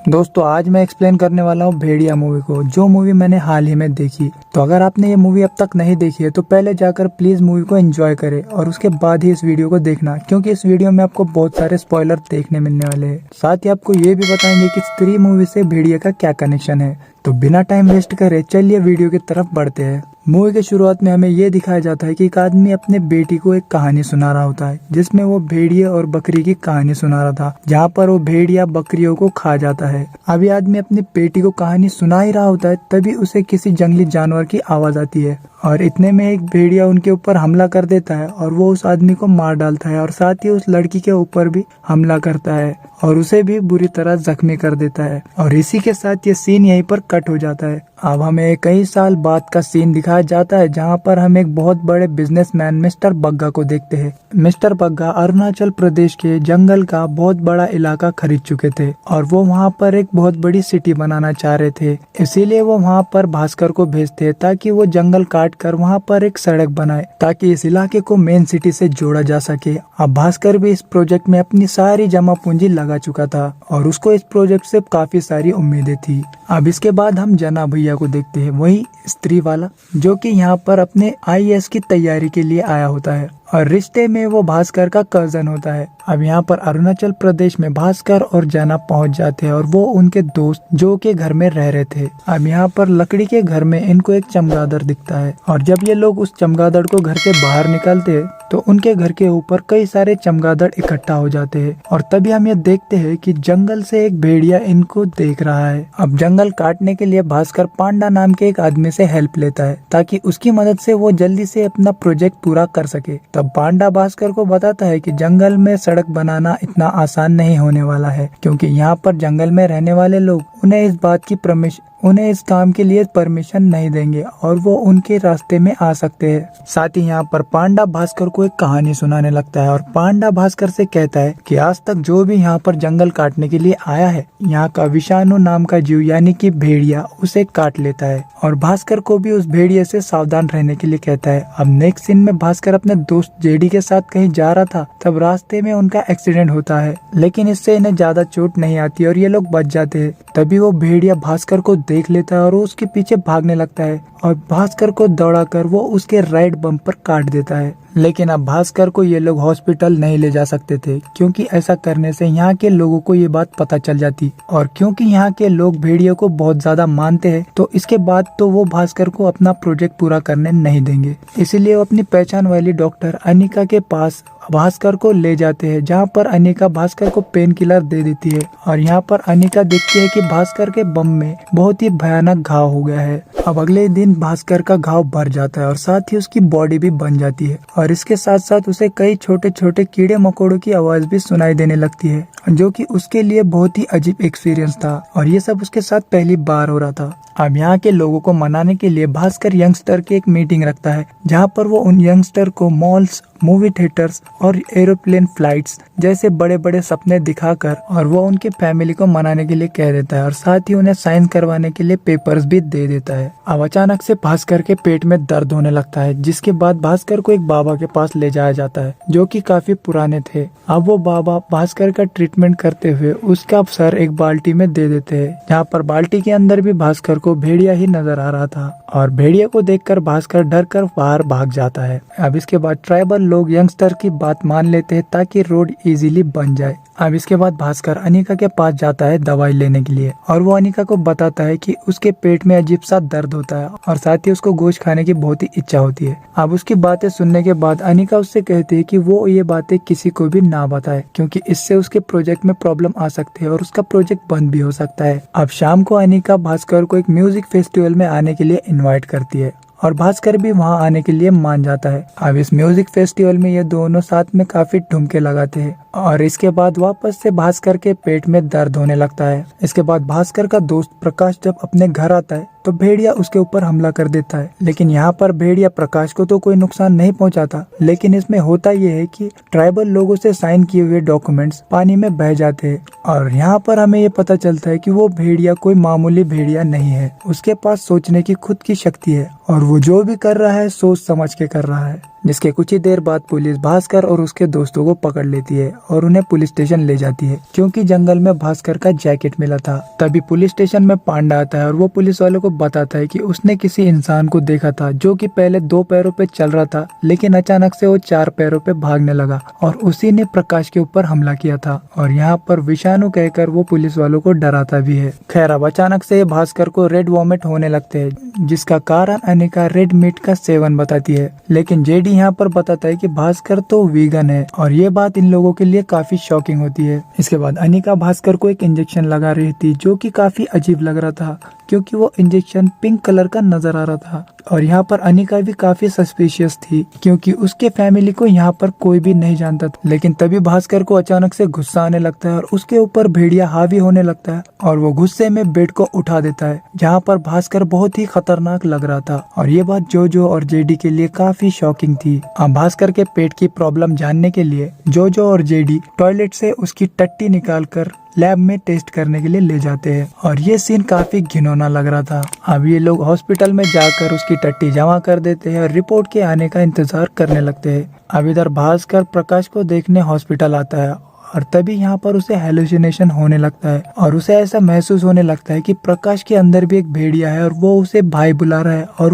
दोस्तों आज मैं एक्सप्लेन करने वाला हूँ भेड़िया मूवी को, जो मूवी मैंने हाल ही में देखी। तो अगर आपने ये मूवी अब तक नहीं देखी है तो पहले जाकर प्लीज मूवी को एंजॉय करें और उसके बाद ही इस वीडियो को देखना, क्योंकि इस वीडियो में आपको बहुत सारे स्पॉइलर देखने मिलने वाले हैं। साथ ही आपको ये भी बताएंगे कि स्त्री मूवी से भेड़िया का क्या कनेक्शन है। तो बिना टाइम वेस्ट करे चलिए वीडियो की तरफ बढ़ते हैं। मूवी के शुरुआत में हमें ये दिखाया जाता है कि एक आदमी अपने बेटी को एक कहानी सुना रहा होता है, जिसमें वो भेड़िया और बकरी की कहानी सुना रहा था, जहाँ पर वो भेड़िया बकरियों को खा जाता है। अभी आदमी अपनी बेटी को कहानी सुना ही रहा होता है, तभी उसे किसी जंगली जानवर की आवाज आती है और इतने में एक भेड़िया उनके ऊपर हमला कर देता है और वो उस आदमी को मार डालता है और साथ ही उस लड़की के ऊपर भी हमला करता है और उसे भी बुरी तरह जख्मी कर देता है। और इसी के साथ ये सीन यहीं पर कट हो जाता है। अब हमें कई साल बाद का सीन दिखाया जाता है, जहाँ पर हम एक बहुत बड़े बिजनेसमैन मिस्टर बग्गा को देखते हैं। मिस्टर बग्गा अरुणाचल प्रदेश के जंगल का बहुत बड़ा इलाका खरीद चुके थे और वो वहाँ पर एक बहुत बड़ी सिटी बनाना चाह रहे थे। इसीलिए वो वहाँ पर भास्कर को भेजते ताकि वो जंगल काट कर वहाँ पर एक सड़क बनाए, ताकि इस इलाके को मेन सिटी से जोड़ा जा सके। अब भास्कर भी इस प्रोजेक्ट में अपनी सारी जमा पूंजी लगा चुका था और उसको इस प्रोजेक्ट से काफी सारी उम्मीदें थी। अब इसके बाद हम जना भैया को देखते हैं, वही स्त्री वाला, जो कि यहाँ पर अपने आईएएस की तैयारी के लिए आया होता है और रिश्ते में वो भास्कर का कजन होता है। अब यहाँ पर अरुणाचल प्रदेश में भास्कर और जना पहुँच जाते हैं और वो उनके दोस्त जो के घर में रह रहे थे। अब यहाँ पर लकड़ी के घर में इनको एक चमगादड़ दिखता है और जब ये लोग उस चमगादड़ को घर से बाहर निकालते तो उनके घर के ऊपर कई सारे चमगादड़ इकट्ठा हो जाते हैं और तभी हम ये देखते हैं कि जंगल से एक भेड़िया इनको देख रहा है। अब जंगल काटने के लिए भास्कर पांडा नाम के एक आदमी से हेल्प लेता है ताकि उसकी मदद से वो जल्दी से अपना प्रोजेक्ट पूरा कर सके। तब पांडा भास्कर को बताता है कि जंगल में सड़क बनाना इतना आसान नहीं होने वाला है, क्योंकि यहाँ पर जंगल में रहने वाले लोग उन्हें इस काम के लिए परमिशन नहीं देंगे और वो उनके रास्ते में आ सकते हैं। साथ ही यहाँ पर पांडा भास्कर को एक कहानी सुनाने लगता है और पांडा भास्कर से कहता है कि आज तक जो भी यहाँ पर जंगल काटने के लिए आया है, यहाँ का विषाणु नाम का जीव यानी कि भेड़िया उसे काट लेता है और भास्कर को भी उस भेड़िया से सावधान रहने के लिए कहता है। अब नेक्स्ट सीन में भास्कर अपने दोस्त जेडी के साथ कहीं जा रहा था, तब रास्ते में उनका एक्सीडेंट होता है, लेकिन इससे इन्हें ज्यादा चोट नहीं आती और ये लोग बच जाते हैं। तभी वो भेड़िया भास्कर को देख लेता है और वो उसके पीछे भागने लगता है और भास्कर को दौड़ाकर वो उसके राइट बम पर काट देता है। लेकिन अब भास्कर को ये लोग हॉस्पिटल नहीं ले जा सकते थे, क्योंकि ऐसा करने से यहाँ के लोगों को ये बात पता चल जाती और क्योंकि यहाँ के लोग भेड़ियों को बहुत ज्यादा मानते हैं, तो इसके बाद तो वो भास्कर को अपना प्रोजेक्ट पूरा करने नहीं देंगे। इसीलिए वो अपनी पहचान वाली डॉक्टर अनिका के पास भास्कर को ले जाते हैं, जहाँ पर अनिका भास्कर को पेन किलर दे देती है और यहाँ पर अनिका देखती है कि भास्कर के बम में बहुत ही भयानक घाव हो गया है। अब अगले दिन भास्कर का घाव भर जाता है और साथ ही उसकी बॉडी भी बन जाती है और इसके साथ साथ उसे कई छोटे छोटे कीड़े मकोड़ों की आवाज भी सुनाई देने लगती है, जो कि उसके लिए बहुत ही अजीब एक्सपीरियंस था और ये सब उसके साथ पहली बार हो रहा था। अब यहाँ के लोगों को मनाने के लिए भास्कर यंगस्टर की एक मीटिंग रखता है, जहाँ पर वो उन यंगस्टर को मॉल्स, मूवी थिएटर्स और एरोप्लेन फ्लाइट्स जैसे बड़े बड़े सपने दिखाकर और वो उनके फैमिली को मनाने के लिए कह देता है और साथ ही उन्हें साइन करवाने के लिए पेपर्स भी दे देता है। अब अचानक से भास्कर के पेट में दर्द होने लगता है, जिसके बाद भास्कर को एक बाबा के पास ले जाया जाता है, जो कि काफी पुराने थे। अब वो बाबा भास्कर का ट्रीटमेंट करते हुए उसका सर एक बाल्टी में दे देते हैं, जहाँ पर बाल्टी के अंदर भी भास्कर को भेड़िया ही नजर आ रहा था और भेड़िया को देखकर भास्कर डर कर बाहर भाग जाता है। अब इसके बाद ट्राइबल लोग यंगस्टर की बात मान लेते हैं ताकि रोड इजीली बन जाए। अब इसके बाद भास्कर अनिका के पास जाता है दवाई लेने के लिए और वो अनिका को बताता है कि उसके पेट में अजीब सा दर्द होता है और साथ ही उसको गोश्त खाने की बहुत ही इच्छा होती है। अब उसकी बातें सुनने के बाद अनिका उससे कहती है कि वो ये बातें किसी को भी ना बताए, क्योंकि इससे उसके प्रोजेक्ट में प्रॉब्लम आ सकती है और उसका प्रोजेक्ट बंद भी हो सकता है। अब शाम को अनिका भास्कर को एक म्यूजिक फेस्टिवल में आने के लिए इन्वाइट करती है और भास्कर भी वहां आने के लिए मान जाता है। अब इस म्यूजिक फेस्टिवल में ये दोनों साथ में काफी ठुमके लगाते हैं और इसके बाद वापस से भास्कर के पेट में दर्द होने लगता है। इसके बाद भास्कर का दोस्त प्रकाश जब अपने घर आता है तो भेड़िया उसके ऊपर हमला कर देता है, लेकिन यहाँ पर भेड़िया प्रकाश को तो कोई नुकसान नहीं पहुँचाता, लेकिन इसमें होता ये है कि ट्राइबल लोगों से साइन किए हुए डॉक्यूमेंट्स पानी में बह जाते हैं और यहाँ पर हमें ये पता चलता है कि वो भेड़िया कोई मामूली भेड़िया नहीं है। उसके पास सोचने की खुद की शक्ति है और वो जो भी कर रहा है सोच समझ के कर रहा है। जिसके कुछ ही देर बाद पुलिस भास्कर और उसके दोस्तों को पकड़ लेती है और उन्हें पुलिस स्टेशन ले जाती है क्योंकि जंगल में भास्कर का जैकेट मिला था। तभी पुलिस स्टेशन में पांडा आता है और वो पुलिस वालों को बताता है कि उसने किसी इंसान को देखा था जो कि पहले 2 पैरों पे चल रहा था, लेकिन अचानक से वो 4 पैरों पे भागने लगा और उसी ने प्रकाश के ऊपर हमला किया था। और यहाँ पर विषाणु कहकर वो पुलिस वालों को डराता भी है। खैर अब अचानक से भास्कर को रेड वॉमिट होने लगते हैं, जिसका कारण अनिका रेड मीट का सेवन बताती है। लेकिन जेडी यहाँ पर बताता है कि भास्कर तो वीगन है और ये बात इन लोगों के लिए काफी शॉकिंग होती है। इसके बाद अनिका भास्कर को एक इंजेक्शन लगा रही थी जो कि काफी अजीब लग रहा था क्योंकि वो इंजेक्शन पिंक कलर का नजर आ रहा था। और यहाँ पर अनिका भी काफी सस्पिशियस थी क्योंकि उसके फैमिली को यहाँ पर कोई भी नहीं जानता था। लेकिन तभी भास्कर को अचानक से गुस्सा आने लगता है और उसके ऊपर भेड़िया हावी होने लगता है और वो गुस्से में बेड को उठा देता है, जहाँ पर भास्कर बहुत ही खतरनाक लग रहा था। और ये बात जोजो और जेडी के लिए काफी शॉकिंग थी। अब भास्कर के पेट की प्रॉब्लम जानने के लिए जोजो और जेडी टॉयलेट से उसकी टट्टी निकाल कर लैब में टेस्ट करने के लिए ले जाते हैं और ये सीन काफी घिनौना लग रहा था। अब ये लोग हॉस्पिटल में जाकर उसकी टट्टी जमा कर देते हैं और रिपोर्ट के आने का इंतजार करने लगते हैं। अब इधर भास्कर प्रकाश को देखने हॉस्पिटल आता है और तभी यहाँ पर उसे हेलुसिनेशन होने लगता है और उसे ऐसा महसूस होने लगता है कि प्रकाश के अंदर भी एक भेड़िया है और वो उसे भाई बुला रहा है और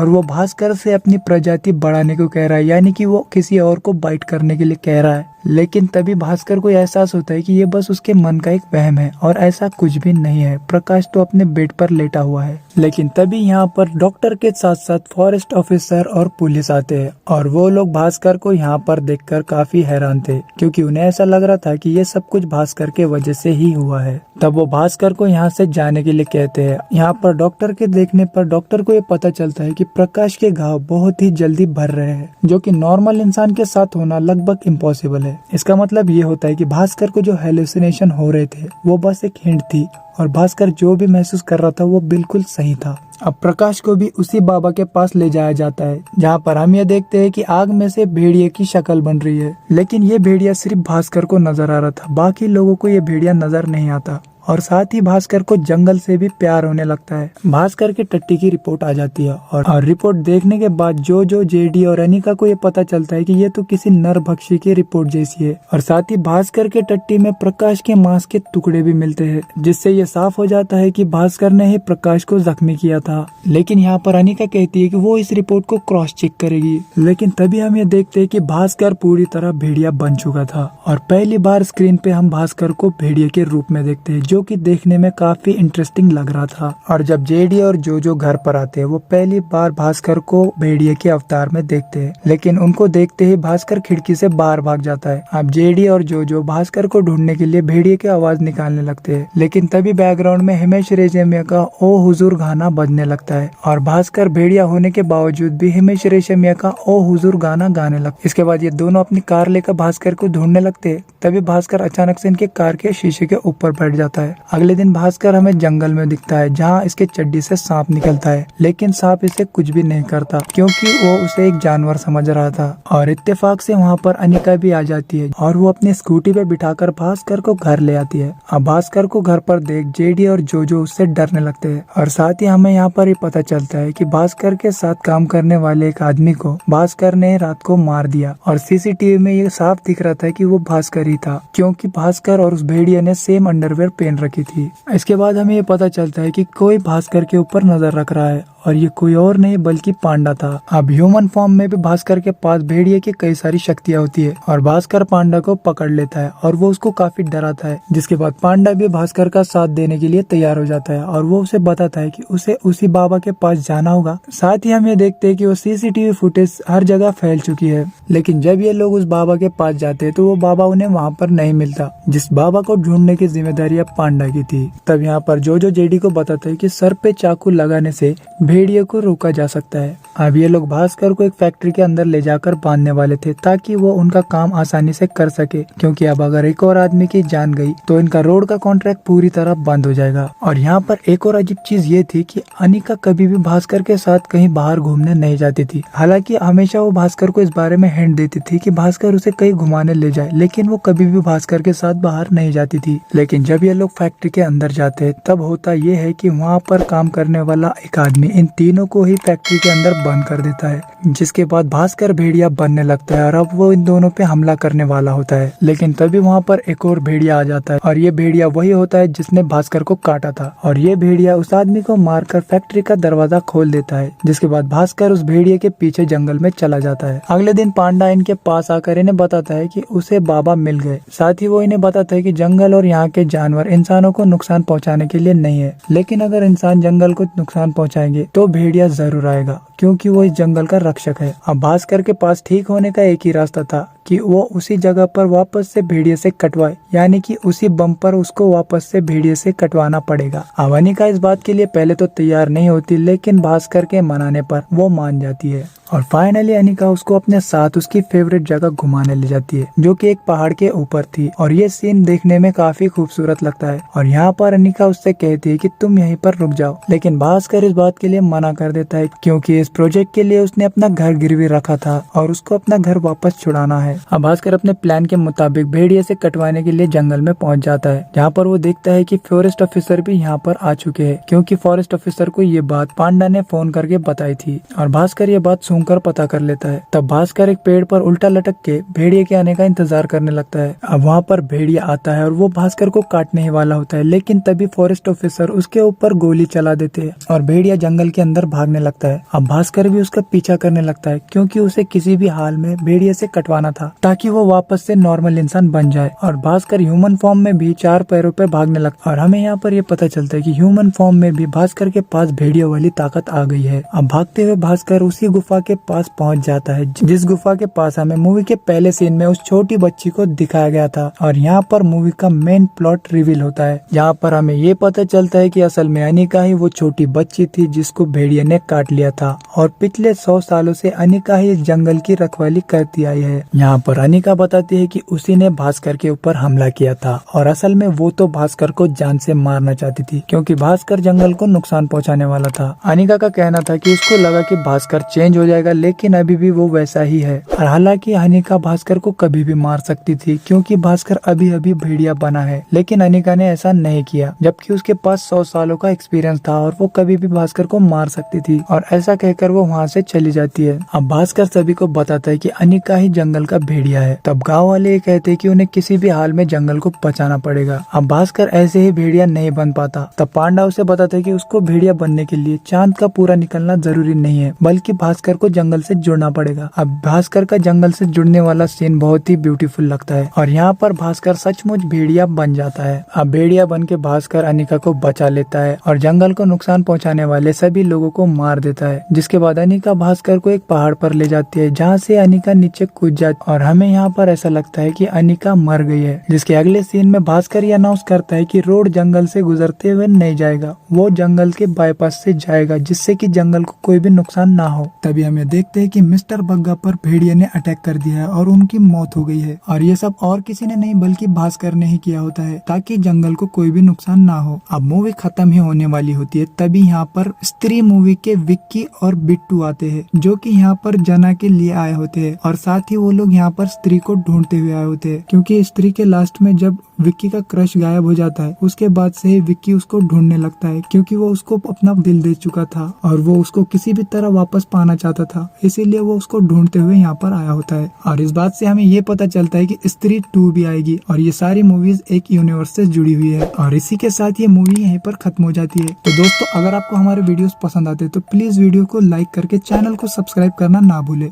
वो भास्कर से अपनी प्रजाति बढ़ाने को कह रहा है, यानी कि वो किसी और को बाइट करने के लिए कह रहा है। लेकिन तभी भास्कर को एहसास होता है कि ये बस उसके मन का एक वहम है और ऐसा कुछ भी नहीं है। प्रकाश तो अपने बेड पर लेटा हुआ है। लेकिन तभी यहाँ पर डॉक्टर के साथ साथ फॉरेस्ट ऑफिसर और पुलिस आते हैं और वो लोग भास्कर को यहाँ पर देखकर काफी हैरान थे क्योंकि उन्हें ऐसा लग रहा था कि ये सब कुछ भास्कर के वजह से ही हुआ है। तब वो भास्कर को यहाँ से जाने के लिए कहते हैं। यहाँ पर डॉक्टर के देखने पर डॉक्टर को ये पता चलता है कि प्रकाश के घाव बहुत ही जल्दी भर रहे हैं, जो कि नॉर्मल इंसान के साथ होना लगभग इम्पॉसिबल है। इसका मतलब ये होता है कि भास्कर को जो हेलुसिनेशन हो रहे थे वो बस एक हिंट थी और भास्कर जो भी महसूस कर रहा था वो बिल्कुल सही था। अब प्रकाश को भी उसी बाबा के पास ले जाया जाता है, जहाँ पर हम ये देखते हैं कि आग में से भेड़िए की शक्ल बन रही है। लेकिन ये भेड़िया सिर्फ भास्कर को नजर आ रहा था, बाकी लोगों को ये भेड़िया नजर नहीं आता। और साथ ही भास्कर को जंगल से भी प्यार होने लगता है। भास्कर के टट्टी की रिपोर्ट आ जाती है और रिपोर्ट देखने के बाद जो जेडी और अनिका को ये पता चलता है कि ये तो किसी नरभक्षी की रिपोर्ट जैसी है। और साथ ही भास्कर के टट्टी में प्रकाश के मांस के टुकड़े भी मिलते हैं, जिससे ये साफ हो जाता है कि भास्कर ने ही प्रकाश को जख्मी किया था। लेकिन यहाँ पर अनिका कहती है कि वो इस रिपोर्ट को क्रॉस चेक करेगी। लेकिन तभी हम ये देखते हैं कि भास्कर पूरी तरह भेड़िया बन चुका था और पहली बार स्क्रीन पे हम भास्कर को भेड़िए के रूप में देखते हैं, जो कि देखने में काफी इंटरेस्टिंग लग रहा था। और जब जेडी और जो घर पर आते हैं वो पहली बार भास्कर को भेड़िए के अवतार में देखते हैं, लेकिन उनको देखते ही भास्कर खिड़की से बाहर भाग जाता है। अब जेडी और जो भास्कर को ढूंढने के लिए भेड़िए की आवाज निकालने लगते हैं, लेकिन तभी बैकग्राउंड में हिमेश रेशमिया का ओ हुजूर गाना बजने लगता है और भास्कर भेड़िया होने के बावजूद भी हिमेश रेशमिया का ओ हुजूर गाना गाने लगता है। इसके बाद ये दोनों अपनी कार लेकर भास्कर को ढूंढने लगते हैं। तभी भास्कर अचानक से इनके कार के शीशे के ऊपर बैठ जाता है। अगले दिन भास्कर हमें जंगल में दिखता है, जहाँ इसके चड्डी से सांप निकलता है, लेकिन सांप इसे कुछ भी नहीं करता क्योंकि वो उसे एक जानवर समझ रहा था। और इत्तेफाक से वहाँ पर अनिका भी आ जाती है और वो अपनी स्कूटी पे बिठाकर भास्कर को घर ले आती है। अब भास्कर को घर पर देख जेडी और जो उससे डरने लगते हैं और साथ ही हमें यहाँ पर ही पता चलता है कि भास्कर के साथ काम करने वाले एक आदमी को भास्कर ने रात को मार दिया और सीसीटीवी में ये साफ दिख रहा था कि वो भास्कर ही था, क्योंकि भास्कर और उस भेड़िए ने सेम अंडरवेयर पहन रखी थी। इसके बाद हमें ये पता चलता है कि कोई भास्कर के ऊपर नजर रख रहा है और ये कोई और नहीं बल्कि पांडा था। अब ह्यूमन फॉर्म में भी भास्कर के पास भेड़िए की कई सारी शक्तियाँ होती है और भास्कर पांडा को पकड़ लेता है और वो उसको काफी डराता है, जिसके बाद पांडा भी भास्कर का साथ देने के लिए तैयार हो जाता है और वो उसे बताता है कि उसे उसी बाबा के पास जाना होगा। साथ ही हम ये देखते हैं कि वो सीसीटीवी फुटेज हर जगह फैल चुकी है, लेकिन जब ये लोग उस बाबा के पास जाते हैं तो वो बाबा उन्हें वहाँ पर नहीं मिलता, जिस बाबा को ढूंढने की जिम्मेदारी अब पांडा की थी। तब यहाँ पर जो जेडी को बताता है कि सर पे चाकू लगाने से भेड़िए को रोका जा सकता है। अब ये लोग भास्कर को एक फैक्ट्री के अंदर ले जाकर बांधने वाले थे ताकि वो उनका काम आसानी से कर सके, क्योंकि अब अगर एक और आदमी की जान गई तो इनका रोड का कॉन्ट्रैक्ट पूरी तरह बंद हो जाएगा। और यहाँ पर एक और अजीब चीज ये थी कि अनिका कभी भी भास्कर के साथ कहीं बाहर घूमने नहीं जाती थी। हालांकि हमेशा वो भास्कर को इस बारे में हिंट देती थी कि भास्कर उसे कहीं घुमाने ले जाए, लेकिन वो कभी भी भास्कर के साथ बाहर नहीं जाती थी। लेकिन जब ये लोग फैक्ट्री के अंदर जाते हैं तब होता ये है कि वहाँ पर काम करने वाला एक आदमी इन तीनों को ही फैक्ट्री के अंदर बंद कर देता है, जिसके बाद भास्कर भेड़िया बनने लगता है और अब वो इन दोनों पे हमला करने वाला होता है। लेकिन तभी वहाँ पर एक और भेड़िया आ जाता है और ये भेड़िया वही होता है जिसने भास्कर को काटा था और ये भेड़िया उस आदमी को मारकर फैक्ट्री का दरवाजा खोल देता है, जिसके बाद भास्कर उस भेड़िए के पीछे जंगल में चला जाता है। अगले दिन पांडा इनके पास आकर इन्हें बताता है कि उसे बाबा मिल गए। साथ ही वो इन्हें बताता है कि जंगल और यहाँ के जानवर इंसानों को नुकसान पहुँचाने के लिए नहीं है, लेकिन अगर इंसान जंगल को नुकसान पहुँचाएंगे तो भेड़िया जरूर आएगा, क्योंकि वो इस जंगल का रक्षक है। अब भास्कर के पास ठीक होने का एक ही रास्ता था कि वो उसी जगह पर वापस से भेड़िए से कटवाए, यानी कि उसी बम पर उसको वापस से भेड़िए से कटवाना पड़ेगा। अब अनिका इस बात के लिए पहले तो तैयार नहीं होती, लेकिन भास्कर के मनाने पर वो मान जाती है और फाइनली अनिका उसको अपने साथ उसकी फेवरेट जगह घुमाने ले जाती है, जो कि एक पहाड़ के ऊपर थी और ये सीन देखने में काफी खूबसूरत लगता है। और यहाँ पर अनिका उससे कहती है कि तुम यहीं पर रुक जाओ, लेकिन भास्कर इस बात के लिए मना कर देता है, क्योंकि इस प्रोजेक्ट के लिए उसने अपना घर गिरवी रखा था और उसको अपना घर वापस छुड़ाना है। अब भास्कर अपने प्लान के मुताबिक भेड़िए से कटवाने के लिए जंगल में पहुंच जाता है, जहाँ पर वो देखता है कि फॉरेस्ट ऑफिसर भी यहाँ पर आ चुके हैं, क्योंकि फॉरेस्ट ऑफिसर को ये बात पांडा ने फोन करके बताई थी और भास्कर ये बात सुनकर पता कर लेता है। तब भास्कर एक पेड़ पर उल्टा लटक के भेड़िए के आने का इंतजार करने लगता है। अब वहाँ पर भेड़िया आता है और वो भास्कर को काटने ही वाला होता है, लेकिन तभी फॉरेस्ट ऑफिसर उसके ऊपर गोली चला देते हैं और भेड़िया जंगल के अंदर भागने लगता है। अब भास्कर भी उसका पीछा करने लगता है, क्योंकि उसे किसी भी हाल में भेड़िए से कटवाना था ताकि वो वापस से नॉर्मल इंसान बन जाए। और भास्कर ह्यूमन फॉर्म में भी 4 पैरों पे भागने लगता है और हमें यहाँ पर ये पता चलता है कि ह्यूमन फॉर्म में भी भास्कर के पास भेड़िया वाली ताकत आ गई है। अब भागते हुए भास्कर उसी गुफा के पास पहुंच जाता है, जिस गुफा के पास हमें मूवी के पहले सीन में उस छोटी बच्ची को दिखाया गया था। और यहाँ पर मूवी का मेन प्लॉट रिवील होता है, जहाँ पर हमें ये पता चलता है कि असल में अनिका ही वो छोटी बच्ची थी जिसको भेड़िया ने काट लिया था और पिछले 100 सालों से अनिका ही इस जंगल की रखवाली करती आई है। यहाँ पर अनिका बताती है कि उसी ने भास्कर के ऊपर हमला किया था और असल में वो तो भास्कर को जान से मारना चाहती थी, क्योंकि भास्कर जंगल को नुकसान पहुँचाने वाला था। अनिका का कहना था कि उसको लगा कि भास्कर चेंज हो जाएगा, लेकिन अभी भी वो वैसा ही है। और हालांकि अनिका भास्कर को कभी भी मार सकती थी, क्योंकि भास्कर अभी अभी भेड़िया बना है, लेकिन अनिका ने ऐसा नहीं किया, जबकि उसके पास 100 सालों का एक्सपीरियंस था और वो कभी भी भास्कर को मार सकती थी। और ऐसा कहकर वो वहाँ से चली जाती है। अब भास्कर सभी को बताता है कि अनिका ही जंगल का भेड़िया है। तब गाँव वाले ये कहते हैं कि उन्हें किसी भी हाल में जंगल को बचाना पड़ेगा। अब भास्कर ऐसे ही भेड़िया नहीं बन पाता। तब पांडा उसे बताता है कि उसको भेड़िया बनने के लिए चांद का पूरा निकलना जरूरी नहीं है, बल्कि भास्कर को जंगल से जुड़ना पड़ेगा। अब भास्कर का जंगल से जुड़ने वाला सीन बहुत ही ब्यूटीफुल लगता है और यहाँ पर भास्कर सचमुच भेड़िया बन जाता है। अब भेड़िया बन के भास्कर अनिका को बचा लेता है और जंगल को नुकसान पहुँचाने वाले सभी लोगों को मार देता है, जिसके बाद अनिका भास्कर को एक पहाड़ पर ले जाती है, जहाँ से अनिका नीचे कूद जाती है और हमें यहाँ पर ऐसा लगता है कि अनिका मर गई है। जिसके अगले सीन में भास्कर ये अनाउंस करता है कि रोड जंगल से गुजरते हुए नहीं जाएगा, वो जंगल के बाईपास से जाएगा, जिससे कि जंगल को कोई भी नुकसान ना हो। तभी हमें देखते हैं कि मिस्टर बग्गा पर भेड़िया ने अटैक कर दिया है और उनकी मौत हो गई है। और ये सब और किसी ने नहीं बल्कि भास्कर ने ही किया होता है, ताकि जंगल को कोई भी नुकसान ना हो। अब मूवी खत्म ही होने वाली होती है, तभी यहाँ पर स्त्री मूवी के विक्की और बिट्टू आते हैं, जो कि यहाँ पर जना के लिए आए होते हैं और साथ ही वो लोग यहाँ पर स्त्री को ढूंढते हुए आए होते हैं, क्योंकि स्त्री के लास्ट में जब विक्की का क्रश गायब हो जाता है, उसके बाद से ही विक्की उसको ढूंढने लगता है, क्योंकि वो उसको अपना दिल दे चुका था और वो उसको किसी भी तरह वापस पाना चाहता था, इसीलिए वो उसको ढूंढते हुए यहाँ पर आया होता है। और इस बात से हमें ये पता चलता है कि स्त्री 2 भी आएगी और ये सारी मूवीज एक यूनिवर्स से जुड़ी हुई है। और इसी के साथ ये मूवी यहीं पर खत्म हो जाती है। तो दोस्तों, अगर आपको हमारे वीडियोस पसंद आते हैं तो प्लीज वीडियो को लाइक करके चैनल को सब्सक्राइब करना ना भूले।